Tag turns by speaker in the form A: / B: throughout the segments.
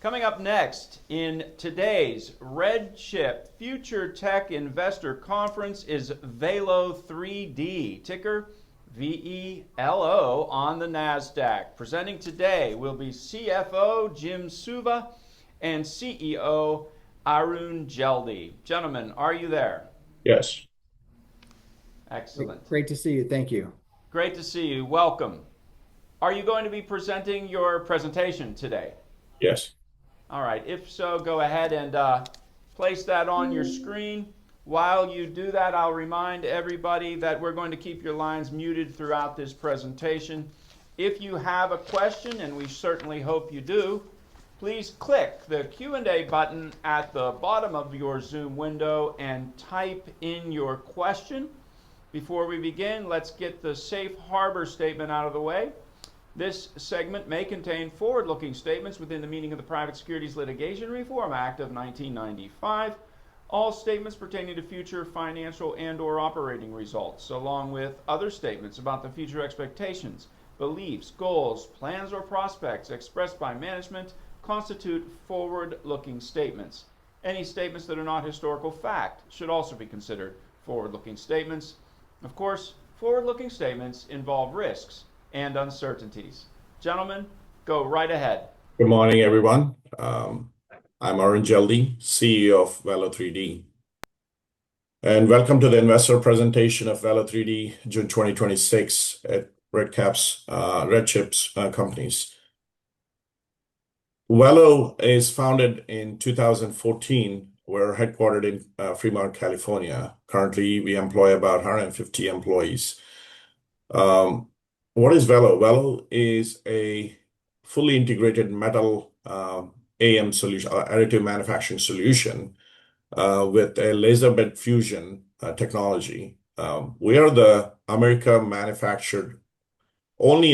A: Coming up next in today's RedChip FutureTech Investor Conference is Velo3D, ticker VELO on the Nasdaq. Presenting today will be CFO Jim Suva and CEO Arun Jeldi. Gentlemen, are you there?
B: Yes.
A: Excellent.
C: Great to see you. Thank you.
A: Great to see you. Welcome. Are you going to be presenting your presentation today?
B: Yes.
A: All right, if so, go ahead and place that on your screen. While you do that, I'll remind everybody that we're going to keep your lines muted throughout this presentation. If you have a question, and we certainly hope you do, please click the Q&A button at the bottom of your Zoom window and type in your question. Before we begin, let's get the safe harbor statement out of the way. This segment may contain forward-looking statements within the meaning of the Private Securities Litigation Reform Act of 1995. All statements pertaining to future financial and/or operating results, along with other statements about the future expectations, beliefs, goals, plans, or prospects expressed by management, constitute forward-looking statements. Any statements that are not historical fact should also be considered forward-looking statements. Of course, forward-looking statements involve risks and uncertainties. Gentlemen, go right ahead.
B: Good morning, everyone. I'm Arun Jeldi, CEO of Velo3D. And welcome to the investor presentation of Velo3D, June 2026 at RedChip's companies. Velo is founded in 2014. We're headquartered in Fremont, California. Currently, we employ about 150 employees. What is Velo? Velo is a fully integrated metal AM solution, additive manufacturing solution with a laser bed fusion technology. We are the only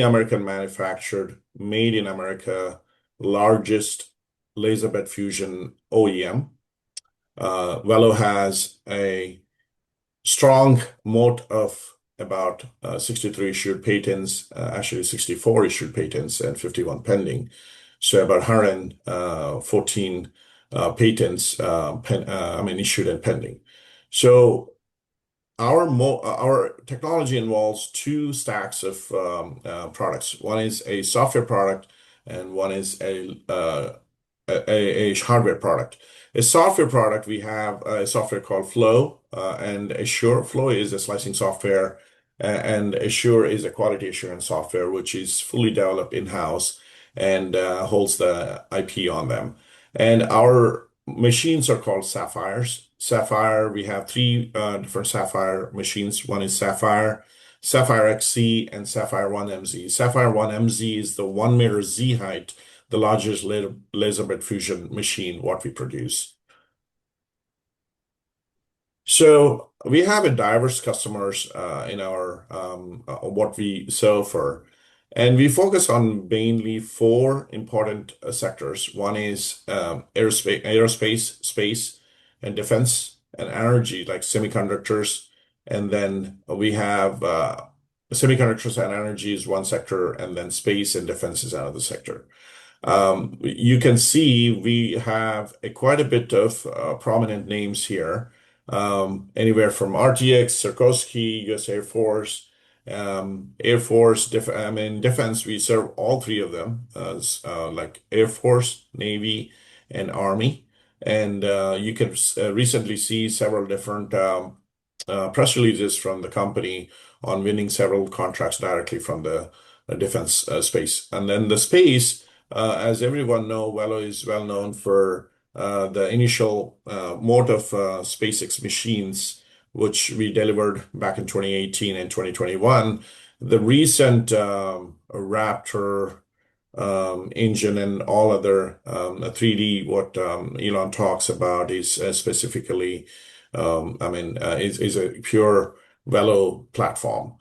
B: American manufactured, made in America, largest laser bed fusion OEM. Velo has a strong moat of about 63 issued patents, actually 64 issued patents and 51 pending. So about 114 patents issued and pending. So our technology involves two stacks of products. One is a software product and one is a hardware product. A software product, we have a software called Flow and Assure. Flow is a slicing software, and Assure is a quality assurance software, which is fully developed in-house and holds the IP on them. And our machines are called Sapphires. Sapphire, we have three different Sapphire machines. One is Sapphire, Sapphire XC, and Sapphire 1MZ. Sapphire 1MZ is the 1 meter Z height, the largest laser bed fusion machine what we produce. So we have a diverse customers in our what we serve for, and we focus on mainly four important sectors. One is aerospace, space, and defense, and energy, like semiconductors. And then we have semiconductors and energy is one sector, and then space and defense is another sector. You can see we have quite a bit of prominent names here, anywhere from RTX, Sikorsky, U.S. Air Force, defense. We serve all three of them, like Air Force, Navy, and Army. And you can recently see several different press releases from the company on winning several contracts directly from the defense space. And then the space, as everyone know, Velo is well known for the initial mode of SpaceX machines, which we delivered back in 2018 and 2021. The recent Raptor engine and all other 3D, what Elon talks about is specifically, is a pure Velo platform.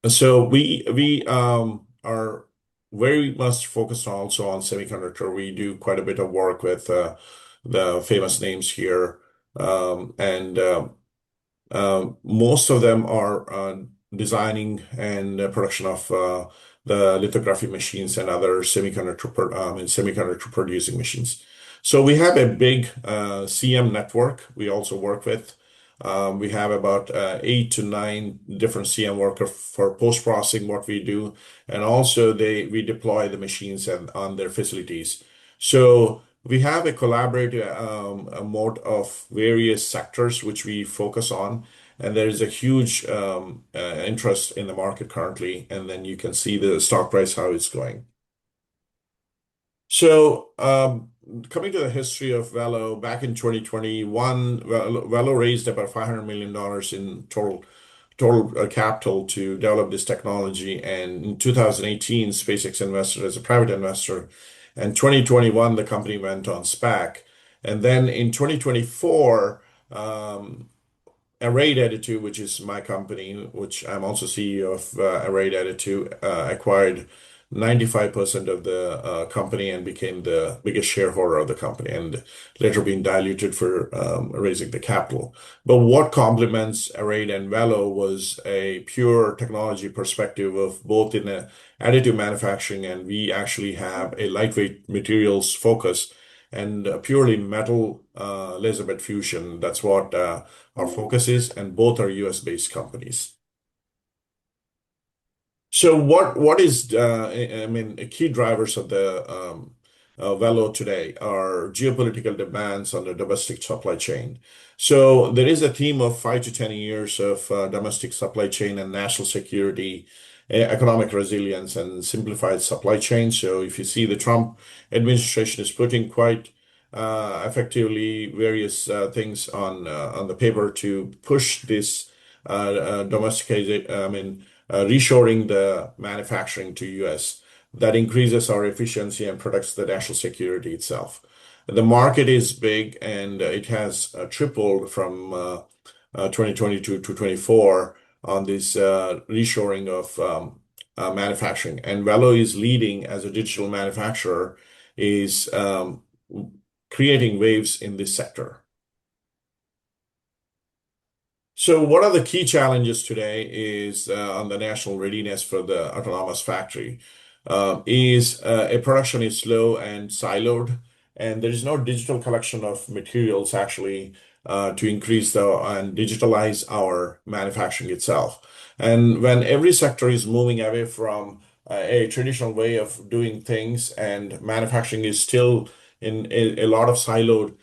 B: So we are very much focused also on semiconductor. We do quite a bit of work with the famous names here, and most of them are designing and production of the lithography machines and other semiconductor producing machines. So we have a big CM network we also work with. We have about 8 to 9 different CM workers for post-processing what we do, and also we deploy the machines on their facilities. So we have a collaborative a mode of various sectors which we focus on, and there is a huge interest in the market currently. And then you can see the stock price, how it's going. So, coming to the history of Velo, back in 2021, Velo raised about $500 million in total capital to develop this technology. And in 2018, SpaceX invested as a private investor. And 2021, the company went on SPAC. And then in 2024, Array Additive, which is my company, which I'm also CEO of, Array Additive, acquired 95% of the company and became the biggest shareholder of the company, and later being diluted for raising the capital. But what complements Array and Velo was a pure technology perspective of both in additive manufacturing, and we actually have a lightweight materials focus and purely metal laser bed fusion. That's what our focus is, and both are US-based companies. So what is I mean, key drivers of the Velo today are geopolitical demands on the domestic supply chain. So there is a theme of 5 to 10 years of domestic supply chain and national security, economic resilience, and simplified supply chain. So if you see, the Trump administration is putting quite effectively various things on the paper to push this domesticate. I mean, reshoring the manufacturing to US that increases our efficiency and protects the national security itself. The market is big, and it has tripled from 2022 to 24 on this reshoring of manufacturing. And Velo is leading as a digital manufacturer, is creating waves in this sector. So one of the key challenges today is on the national readiness for the autonomous factory is a production is slow and siloed, and there is no digital collection of materials actually to increase and digitalize our manufacturing itself. And when every sector is moving away from a traditional way of doing things, and manufacturing is still in a lot of siloed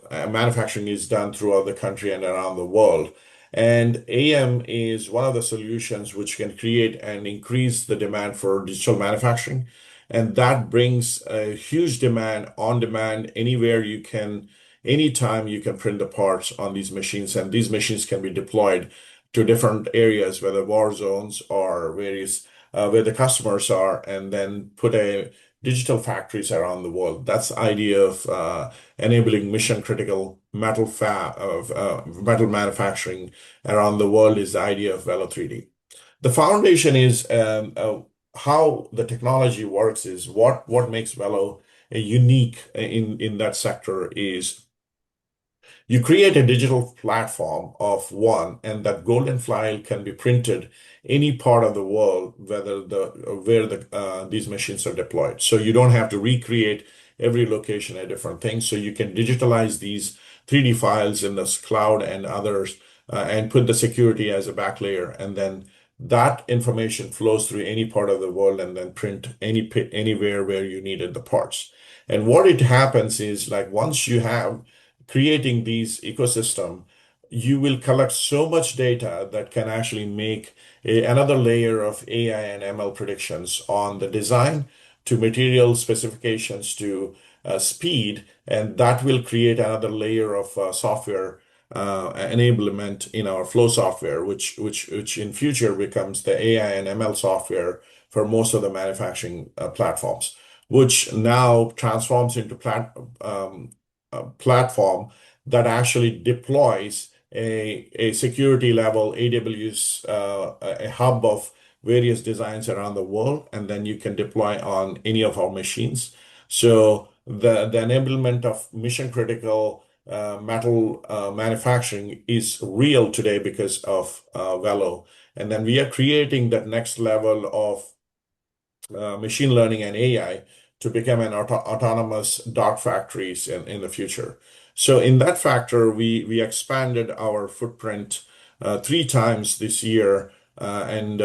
B: manufacturing is done throughout the country and around the world. And AM is one of the solutions which can create and increase the demand for digital manufacturing. And that brings a huge demand on demand anywhere you can, anytime you can print the parts on these machines. And these machines can be deployed to different areas, whether war zones or various where the customers are, and then put a digital factories around the world. That's the idea of enabling mission critical metal manufacturing around the world is the idea of Velo3D. The foundation is how the technology works is what makes Velo unique in that sector is you create a digital platform of one, and that golden file can be printed any part of the world, where these machines are deployed. So you don't have to recreate every location a different thing. So you can digitalize these 3D files in this cloud and others, and put the security as a back layer, and then that information flows through any part of the world, and then print anywhere where you needed the parts. And what it happens is, like, once you have creating these ecosystem, you will collect so much data that can actually make another layer of AI and ML predictions on the design to material specifications to speed, and that will create another layer of software enablement in our flow software, which in future becomes the AI and ML software for most of the manufacturing platforms, which now transforms into platform that actually deploys a security level AWS, a hub of various designs around the world, and then you can deploy on any of our machines. So the enablement of mission critical metal manufacturing is real today because of Velo. And then we are creating that next level of machine learning and AI to become an autonomous dark factories in the future. So in that factor, we expanded our footprint 3 times this year and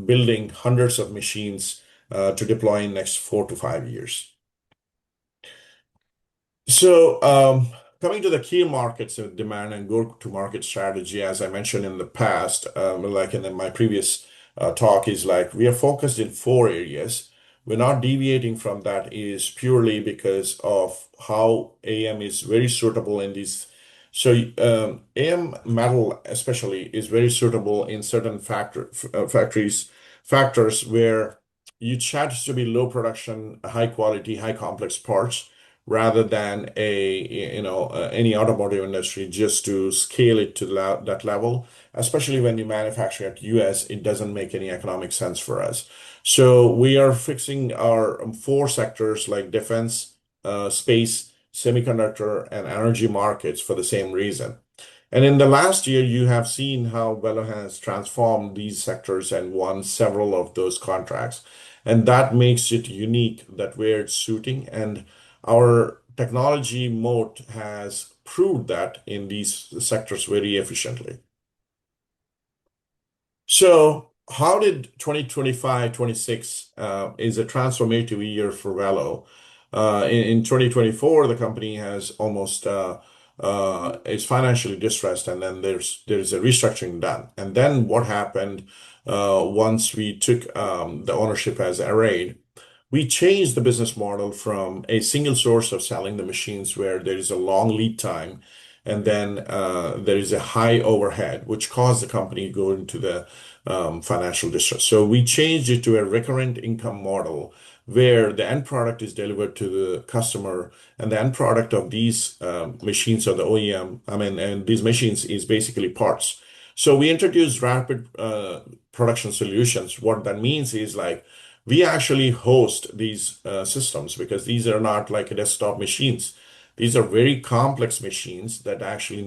B: building hundreds of machines to deploy in next 4 to 5 years. So, coming to the key markets of demand and go-to-market strategy, as I mentioned in the past, like in my previous talk, is like we are focused in 4 areas. We're not deviating from that is purely because of how AM is very suitable in these. So, AM metal especially is very suitable in certain factors where you charge to be low production, high quality, high complex parts rather than any automotive industry just to scale it to that level. Especially when you manufacture at US, it doesn't make any economic sense for us. So we are fixing our 4 sectors like defense, space, semiconductor, and energy markets for the same reason. And in the last year, you have seen how Velo has transformed these sectors and won several of those contracts. And that makes it unique that where it's suiting. And our technology moat has proved that in these sectors very efficiently. So, how did 2025-26 is a transformative year for Velo? In 2024, the company has almost is financially distressed, and then there's a restructuring done. And then what happened once we took the ownership as Array? We changed the business model from a single source of selling the machines where there is a long lead time and then there is a high overhead, which caused the company to go into the financial distress. So we changed it to a recurrent income model where the end product is delivered to the customer, and the end product of these machines or the OEM, and these machines is basically parts. So we introduced rapid production solutions. What that means is like we actually host these systems because these are not like desktop machines. These are very complex machines that actually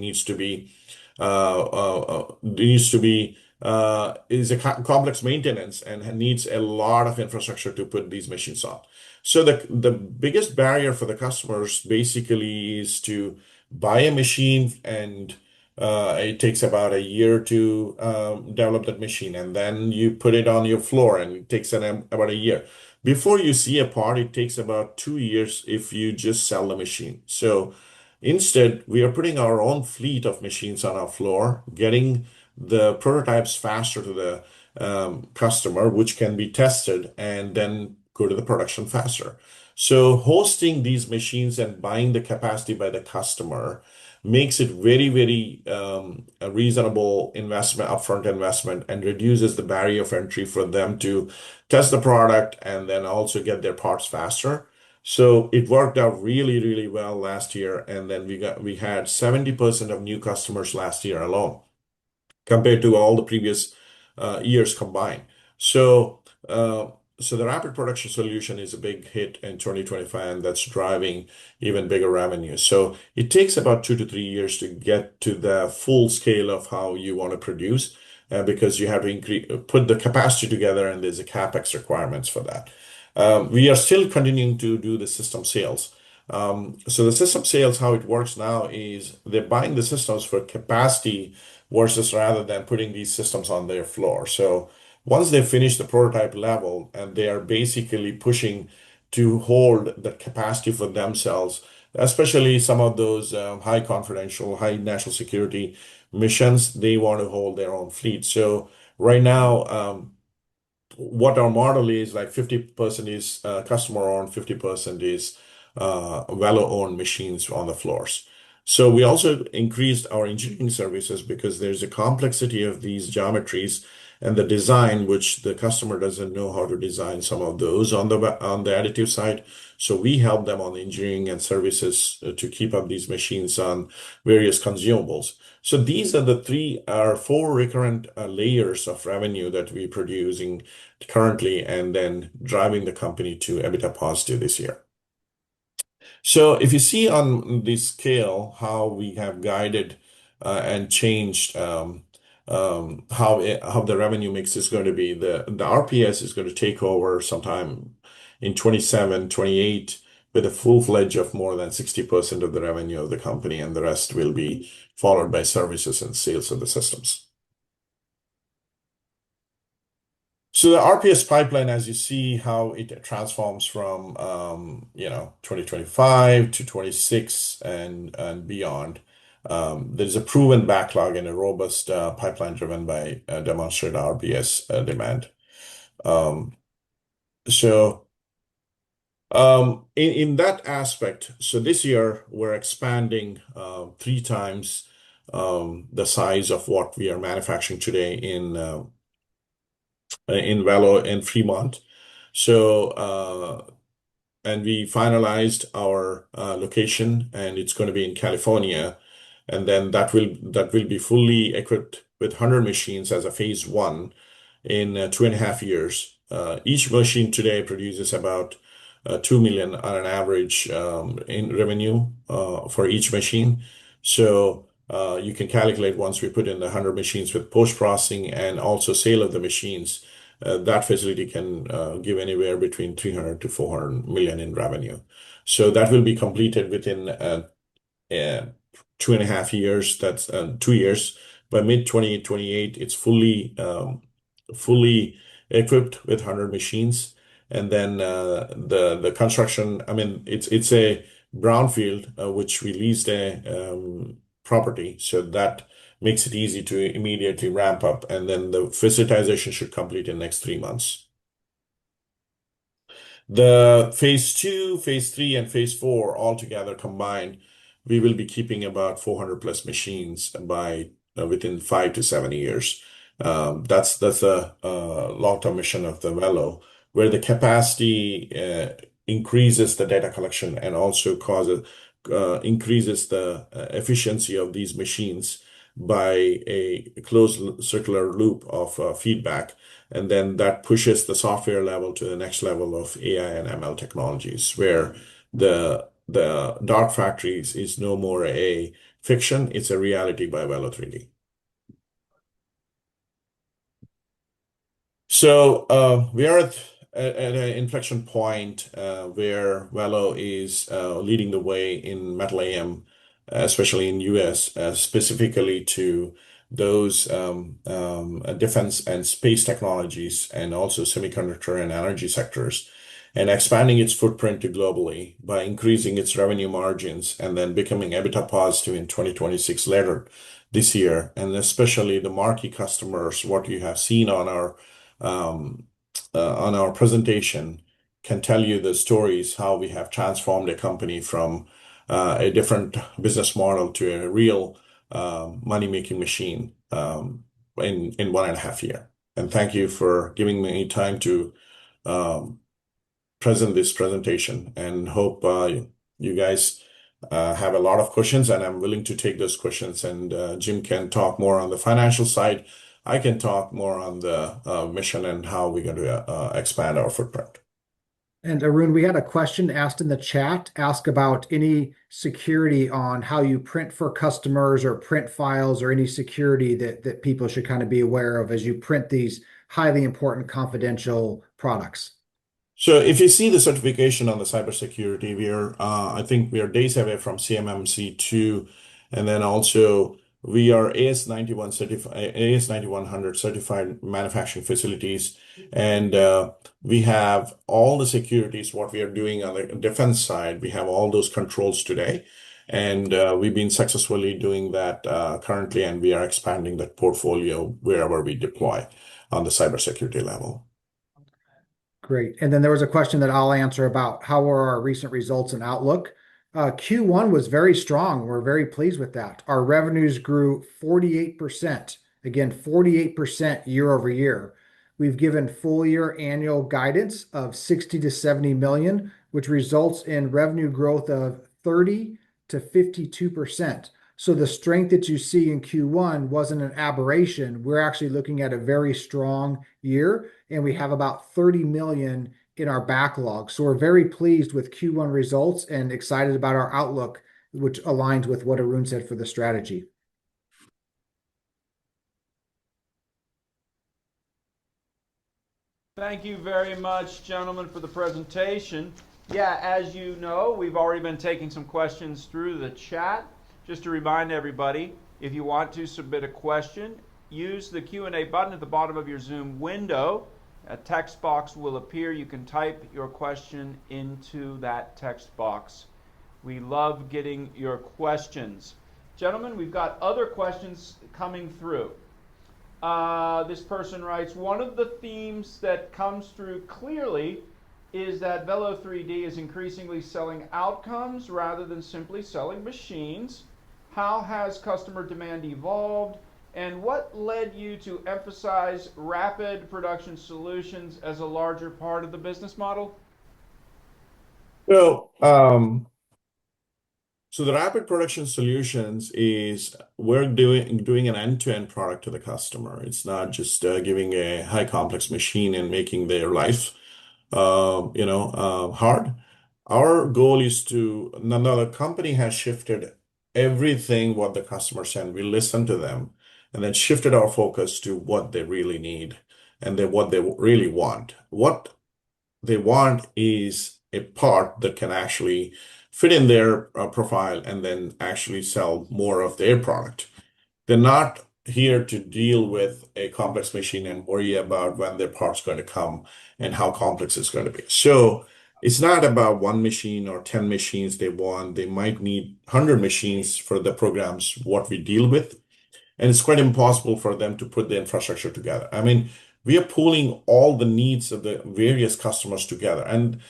B: is a complex maintenance and needs a lot of infrastructure to put these machines on. So the biggest barrier for the customers basically is to buy a machine and it takes about a year to develop that machine, and then you put it on your floor, and it takes about a year. Before you see a part, it takes about 2 years if you just sell the machine. So instead, we are putting our own fleet of machines on our floor, getting the prototypes faster to the customer, which can be tested and then go to the production faster. So hosting these machines and buying the capacity by the customer makes it very, very a reasonable investment, upfront investment, and reduces the barrier of entry for them to test the product and then also get their parts faster. So it worked out really, really well last year, and then we had 70% of new customers last year alone compared to all the previous years combined. So, so the rapid production solution is a big hit in 2025, and that's driving even bigger revenue. So it takes about 2 to 3 years to get to the full scale of how you want to produce, because you have to put the capacity together, and there's a capex requirements for that. We are still continuing to do the system sales. So the system sales, how it works now is they're buying the systems for capacity versus rather than putting these systems on their floor. So once they finish the prototype level and they are basically pushing to hold the capacity for themselves, especially some of those high confidential, high national security missions, they want to hold their own fleet. So right now, what our model is like 50% is customer owned, 50% is Velo owned machines on the floors. So we also increased our engineering services because there's a complexity of these geometries and the design, which the customer doesn't know how to design some of those on the additive side. So we help them on the engineering and services to keep up these machines on various consumables. So these are the 4 recurrent layers of revenue that we're producing currently and then driving the company to EBITDA positive this year. So if you see on this scale how we have guided and changed how the revenue mix is going to be. The RPS is going to take over sometime in 27, 28 with a full fledged of more than 60% of the revenue of the company, and the rest will be followed by services and sales of the systems. So the RPS pipeline, as you see how it transforms from 2025 to 26 and beyond, there's a proven backlog and a robust pipeline driven by demonstrated RPS demand. So in that aspect, so this year we're expanding 3 times the size of what we are manufacturing today in Velo in Fremont. And we finalized our location, and it's going to be in California. And then that will be fully equipped with 100 machines as a phase one in 2.5 years. Each machine today produces about 2 million on an average in revenue for each machine. So you can calculate once we put in the 100 machines with post-processing and also sale of the machines, that facility can give anywhere between 300 to 400 million in revenue. So that will be completed within 2.5 years. That's 2 years. By mid-2028, it's fully equipped with 100 machines. And then the construction, I mean, it's a brownfield, which we leased a property. So that makes it easy to immediately ramp up. And then the facilitization should complete in the next 3 months. The phase two, phase three, and phase four all together combined, we will be keeping about 400 plus machines by within 5 to 7 years. That's the long-term mission of the Velo, where the capacity increases the data collection and also increases the efficiency of these machines by a closed circular loop of feedback. And then that pushes the software level to the next level of AI and ML technologies, where the dark factories is no more a fiction, it's a reality by Velo3D. So we are at an inflection point where Velo is leading the way in metal AM, especially in US, specifically to those defense and space technologies and also semiconductor and energy sectors, and expanding its footprint to globally by increasing its revenue margins and then becoming EBITDA positive in 2026 later this year. And especially the marquee customers, what you have seen on our presentation can tell you the stories, how we have transformed a company from a different business model to a real money-making machine in 1.5 years. And thank you for giving me time to present this presentation, and hope you guys have a lot of questions, and I'm willing to take those questions. And Jim can talk more on the financial side. I can talk more on the mission and how we're going to expand our footprint.
C: And Arun, we had a question asked in the chat, ask about any security on how you print for customers or print files, or any security that people should kind of be aware of as you print these highly important confidential products.
B: So if you see the certification on the cybersecurity, I think we are days away from CMMC 2, and then also we are AS91 certified, AS9100 certified manufacturing facilities, and we have all the securities. What we are doing on the defense side, we have all those controls today, and we've been successfully doing that currently, and we are expanding that portfolio wherever we deploy on the cybersecurity level.
C: Great. And then there was a question that I'll answer about how were our recent results and outlook. Q1 was very strong. We're very pleased with that. Our revenues grew 48%. Again, 48% year over year. We've given full year annual guidance of 60 to 70 million, which results in revenue growth of 30 to 52%. So the strength that you see in Q1 wasn't an aberration. We're actually looking at a very strong year, and we have about 30 million in our backlog. So we're very pleased with Q1 results and excited about our outlook, which aligns with what Arun said for the strategy.
A: Thank you very much, gentlemen, for the presentation. Yeah, as you know, we've already been taking some questions through the chat. Just to remind everybody, if you want to submit a question, use the Q&A button at the bottom of your Zoom window. A text box will appear. You can type your question into that text box. We love getting your questions. Gentlemen, we've got other questions coming through. This person writes, one of the themes that comes through clearly is that Velo3D is increasingly selling outcomes rather than simply selling machines. How has customer demand evolved, and what led you to emphasize rapid production solutions as a larger part of the business model?
B: So, so the rapid production solutions is we're doing an end-to-end product to the customer. It's not just giving a high complex machine and making their life, hard. Our goal is to, now the company has shifted everything what the customer send. We listen to them and then shifted our focus to what they really need and then what they really want. What they want is a part that can actually fit in their profile and then actually sell more of their product. They're not here to deal with a complex machine and worry about when their part's going to come and how complex it's going to be. So it's not about one machine or 10 machines they want. They might need 100 machines for the programs what we deal with. And it's quite impossible for them to put the infrastructure together. I mean, we are pooling all the needs of the various customers together. And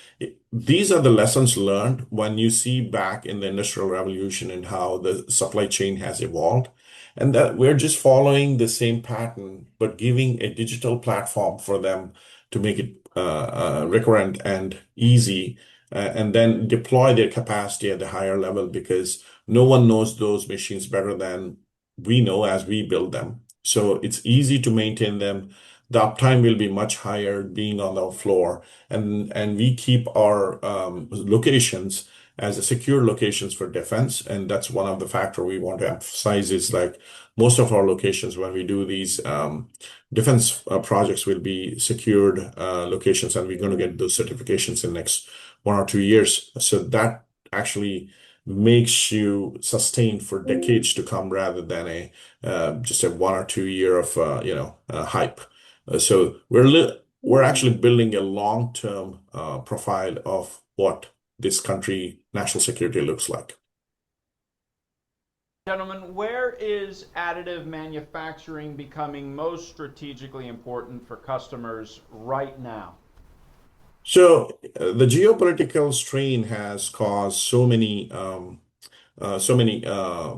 B: these are the lessons learned when you see back in the Industrial Revolution and how the supply chain has evolved. And that we're just following the same pattern, but giving a digital platform for them to make it recurrent and easy, and then deploy their capacity at a higher level because no one knows those machines better than we know as we build them. So it's easy to maintain them. The uptime will be much higher being on the floor. And we keep our locations as a secure locations for defense. And that's one of the factor we want to emphasize is like most of our locations when we do these defense projects will be secured locations, and we're going to get those certifications in the next 1 or 2 years. So that actually makes you sustain for decades to come rather than a just a 1 or 2 year of hype. So we're actually building a long-term profile of what this country national security looks like.
A: Gentlemen, where is additive manufacturing becoming most strategically important for customers right now?
B: So the geopolitical strain has caused so many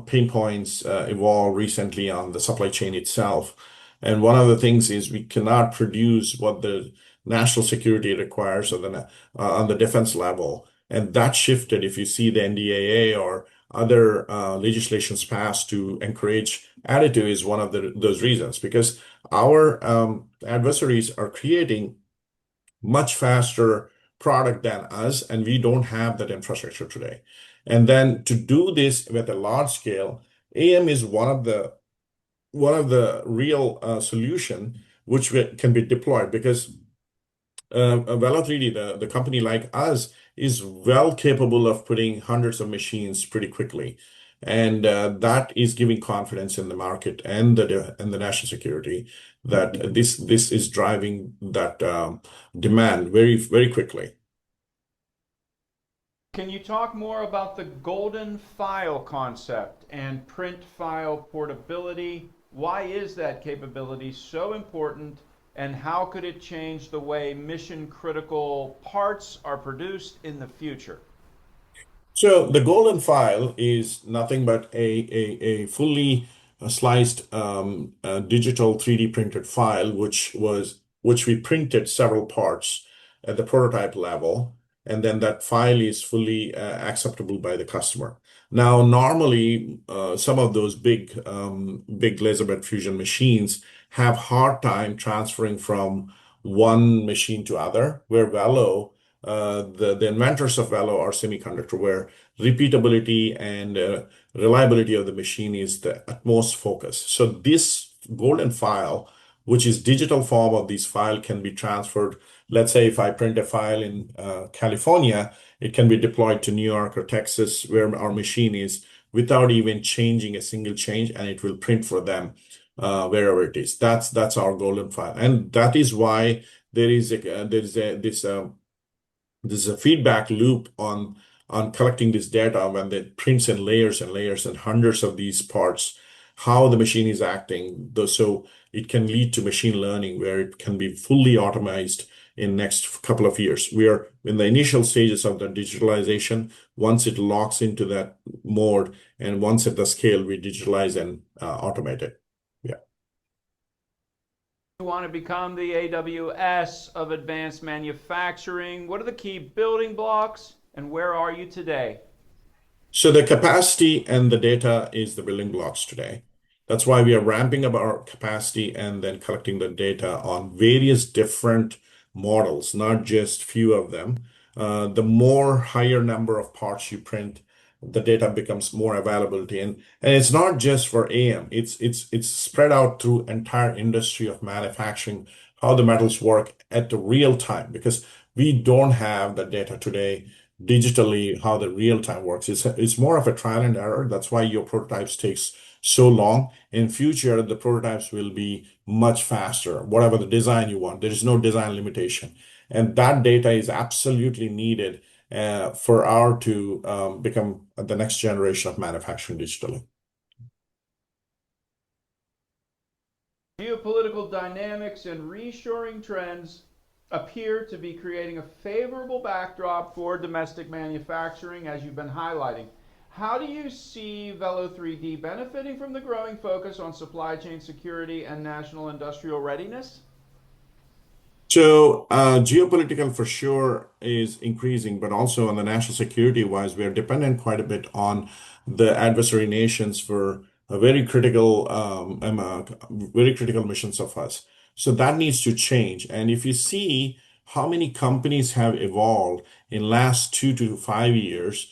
B: pain points evolved recently on the supply chain itself. And one of the things is we cannot produce what the national security requires on the defense level. And that shifted, if you see the NDAA or other legislations passed to encourage additive is one of those reasons, because our adversaries are creating much faster product than us, and we don't have that infrastructure today. And then to do this with a large scale, AM is one of the real solution which can be deployed because Velo3D, the company like us, is well capable of putting hundreds of machines pretty quickly. And that is giving confidence in the market and the national security that this is driving that demand very, very quickly.
A: Can you talk more about the golden file concept and print file portability? Why is that capability so important, and how could it change the way mission critical parts are produced in the future?
B: So the golden file is nothing but a fully sliced digital 3D printed file, which we printed several parts at the prototype level, and then that file is fully acceptable by the customer. Now, normally, some of those big laser bed fusion machines have hard time transferring from one machine to other, where Velo, the inventors of Velo are semiconductor, where repeatability and reliability of the machine is the utmost focus. So this golden file which is digital form of these file can be transferred. Let's say if I print a file in California, it can be deployed to New York or Texas where our machine is without even changing a single change, and it will print for them wherever it is. That's our golden file, and that is why there's a feedback loop on collecting this data when it prints in layers and layers and hundreds of these parts, how the machine is acting, so it can lead to machine learning where it can be fully automated in next couple of years. We are in the initial stages of the digitalization. Once it locks into that mode and once at the scale, we digitalize and automate it. Yeah.
A: You want to become the AWS of advanced manufacturing. What are the key building blocks and where are you today?
B: So the capacity and the data is the building blocks today. That's why we are ramping up our capacity and then collecting the data on various different models, not just few of them. The more higher number of parts you print, the data becomes more availability. And it's not just for AM, it's spread out through entire industry of manufacturing, how the metals work at the real time, because we don't have the data today digitally how the real time works. It's more of a trial and error. That's why your prototypes takes so long. In future, the prototypes will be much faster, whatever the design you want. There is no design limitation. And that data is absolutely needed for our to become the next generation of manufacturing digitally.
A: Geopolitical dynamics and reshoring trends appear to be creating a favorable backdrop for domestic manufacturing, as you've been highlighting. How do you see Velo3D benefiting from the growing focus on supply chain security and national industrial readiness?
B: So geopolitical for sure is increasing, but also on the national security wise, we are dependent quite a bit on the adversary nations for a very critical missions of us. So that needs to change. And if you see how many companies have evolved in last 2 to 5 years,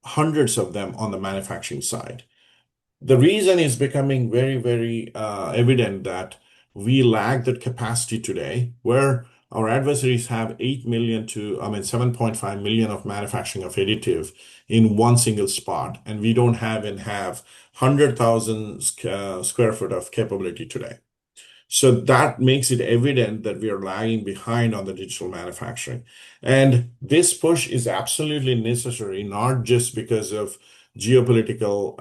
B: hundreds of them on the manufacturing side. The reason is becoming very evident that we lack that capacity today, where our adversaries have 8 million to, 7.5 million of manufacturing of additive in one single spot, and we don't have 100,000 square foot of capability today. So that makes it evident that we are lagging behind on the digital manufacturing. And this push is absolutely necessary, not just because of geopolitical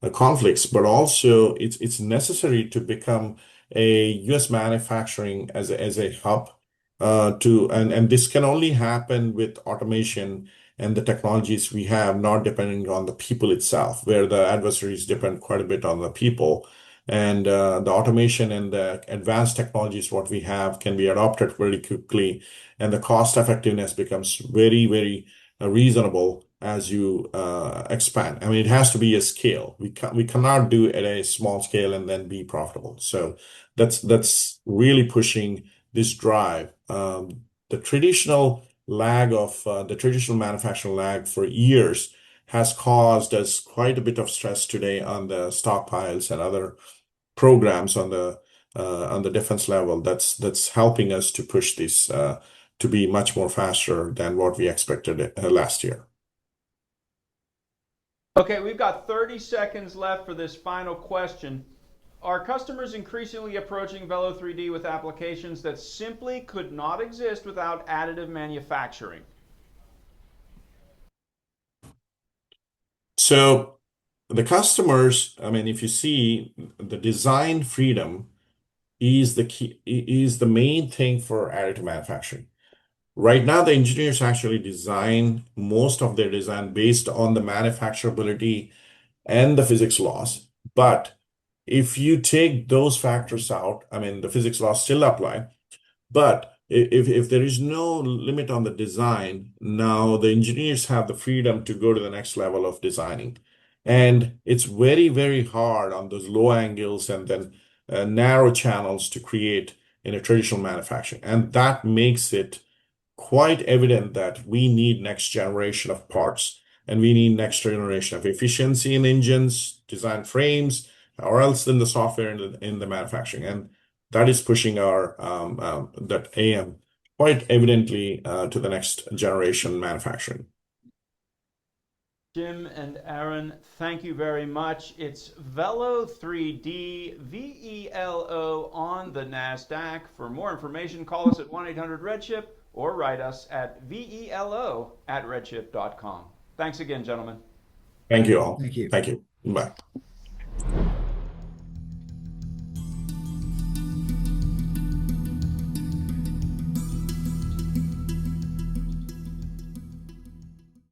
B: the conflicts, but also it's necessary to become a US manufacturing as a hub and this can only happen with automation and the technologies we have, not depending on the people itself, where the adversaries depend quite a bit on the people. And the automation and the advanced technologies, what we have, can be adopted very quickly, and the cost effectiveness becomes very reasonable as you expand. It has to be a scale. We cannot do it at a small scale and then be profitable. So that's really pushing this drive. The traditional manufacturing lag for years has caused us quite a bit of stress today on the stockpiles and other programs on the defense level. That's helping us to push this to be much more faster than what we expected last year.
A: Okay, we've got 30 seconds left for this final question. Are customers increasingly approaching Velo3D with applications that simply could not exist without additive manufacturing?
B: So the customers, if you see, the design freedom is the key, is the main thing for additive manufacturing. Right now, the engineers actually design most of their design based on the manufacturability and the physics laws. But if you take those factors out, the physics laws still apply. But if there is no limit on the design, now the engineers have the freedom to go to the next level of designing. And it's very hard on those low angles and then narrow channels to create in a traditional manufacturing. And that makes it quite evident that we need next generation of parts and we need next generation of efficiency in engines, design frames, or else in the software in the manufacturing. And that is pushing our that AM quite evidently to the next generation manufacturing.
A: Jim and Aaron, thank you very much. It's Velo3D, VELO on the Nasdaq. For more information, call us at 1-800-RedChip or write us at velo@redchip.com. Thanks again, gentlemen.
B: Thank you all.
C: Thank you.
B: Thank you. Bye.